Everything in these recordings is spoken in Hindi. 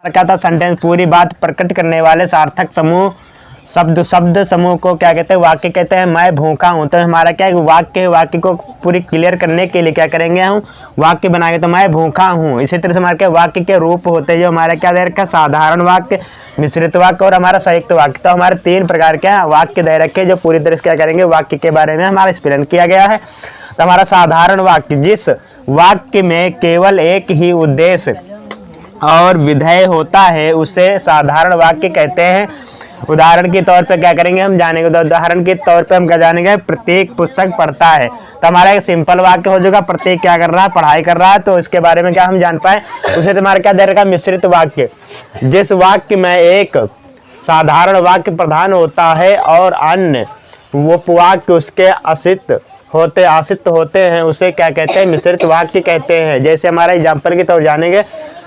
क्या था, सेंटेंस पूरी बात प्रकट करने वाले सार्थक समूह शब्द समूह को क्या कहते हैं, वाक्य कहते हैं। मैं भूखा हूँ, तो हमारा क्या है, वाक्य को पूरी क्लियर करने के लिए क्या करेंगे, हम वाक्य बनाएंगे। तो मैं भूखा हूँ। इसी तरह से हमारे क्या वाक्य के रूप होते हैं, जो हमारा क्या दे रखा, साधारण वाक्य, मिश्रित वाक्य और हमारा संयुक्त वाक्य। तो हमारे 3 प्रकार के वाक्य दे रखे, जो पूरी तरह से क्या करेंगे, वाक्य के बारे में हमारा एक्सप्लेन किया गया है। तो हमारा साधारण वाक्य, जिस वाक्य में केवल एक ही उद्देश्य और विधेय होता है, उसे साधारण वाक्य कहते हैं। उदाहरण के तौर पे क्या करेंगे, हम जानेंगे। तो उदाहरण के तौर पे हम क्या जानेंगे, प्रत्येक पुस्तक पढ़ता है। तो हमारा एक सिंपल वाक्य हो जाएगा, प्रत्येक क्या कर रहा है, पढ़ाई कर रहा है। तो इसके बारे में क्या हम जान पाए। उसे तुम्हारा क्या दे रखा, मिश्रित वाक्य, जिस वाक्य में एक साधारण वाक्य प्रधान होता है और अन्य वो वाक्य उसके आश्रित होते हैं, उसे क्या कहते हैं, मिश्रित वाक्य कहते हैं। जैसे हमारा एग्जाम्पल के तौर जानेंगे,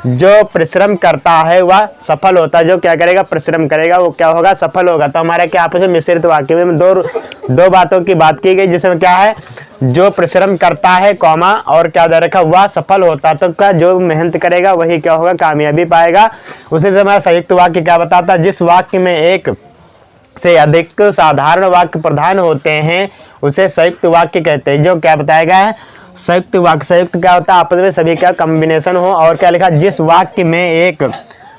जो परिश्रम करता है वह सफल होता है। जो क्या करेगा, परिश्रम करेगा, वो क्या होगा, सफल होगा। तो हमारे क्या आपस में मिश्रित वाक्य में दो बातों की बात की गई, जिसमें क्या है, जो परिश्रम करता है कॉमा और क्या दे रखा, वह सफल होता है। तो क्या, जो मेहनत करेगा वही क्या होगा, कामयाबी पाएगा। उसी तरह हमारा संयुक्त वाक्य क्या बताता है, जिस वाक्य में एक से अधिक साधारण वाक्य प्रधान होते हैं, उसे संयुक्त वाक्य कहते हैं। जो क्या बताया गया है, संयुक्त वाक्य, संयुक्त क्या होता है, आपस में सभी का कॉम्बिनेशन हो। और क्या लिखा, जिस वाक्य में एक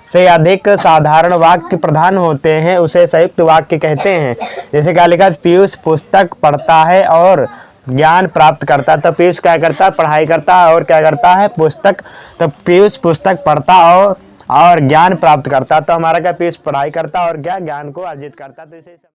से अधिक साधारण वाक्य प्रधान होते हैं, उसे संयुक्त वाक्य कहते हैं। जैसे क्या लिखा, पीयूष पुस्तक पढ़ता है और ज्ञान प्राप्त करता है। तो पीयूष क्या करता है, पढ़ाई करता है और क्या करता है, पुस्तक। तो पीयूष पुस्तक पढ़ता और ज्ञान प्राप्त करता। तो हमारा क्या, पीयूष पढ़ाई करता और क्या ज्ञान को अर्जित करता। तो इसे